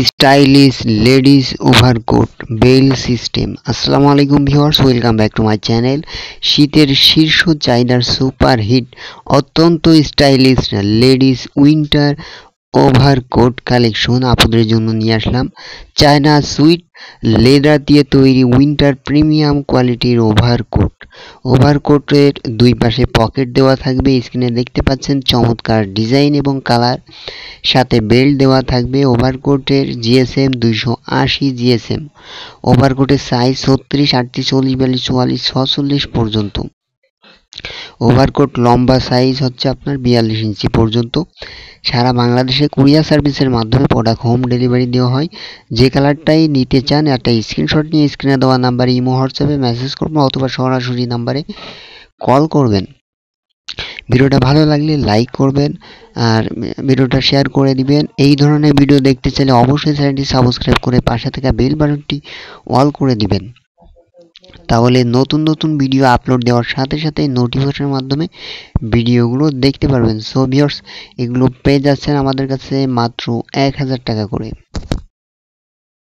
Stylish ladies overcoat bell system. আসসালামু আলাইকুম viewers, welcome back to my channel. শীতের শীর্ষ চাহিদার সুপার হিট অত্যন্ত stylish ladies winter overcoat collection আপনাদের জন্য নিয়ে আসলাম। চায়না সুইট লেদার দিয়ে তৈরি উইন্টার প্রিমিয়াম কোয়ালিটির ওভারকোটের দুই পাশে পকেট দেওয়া থাকবে। স্ক্রিনে দেখতে পাচ্ছেন চমৎকার ডিজাইন এবং কালার, সাথে বেল্ট দেওয়া থাকবে। ওভারকোটের জিএসএম 280 জিএসএম। ওভারকোটের সাইজ 36, 38, 40, 42, 44, 46 পর্যন্ত। ওভারকোট লম্বা সাইজ হচ্ছে আপনার 42 ইঞ্চি পর্যন্ত। সারা বাংলাদেশে কুরিয়ার সার্ভিসের মাধ্যমে প্রোডাক্ট হোম ডেলিভারি দেওয়া হয়। যে কালারটাই নিতে চান একটা স্ক্রিনশট নিয়ে স্ক্রিনে দেওয়া নাম্বারে ইমো হোয়াটসঅ্যাপে মেসেজ করবেন অথবা সরাসরি নাম্বারে কল করবেন। ভিডিওটা ভালো লাগলে লাইক করবেন আর ভিডিওটা শেয়ার করে দিবেন। এই ধরনের ভিডিও দেখতে চাইলে অবশ্যই চ্যানেলটি সাবস্ক্রাইব করে পাশে থাকা বেল বাটনটি অল করে দিবেন, তাহলে নতুন নতুন ভিডিও আপলোড দেওয়ার সাথে সাথে নোটিফিকেশনের মাধ্যমে ভিডিওগুলো দেখতে পারবেন। সো ভিউয়ার্স, এগুলো পেয়ে যাচ্ছেন আমাদের কাছে মাত্র 1000 টাকা করে।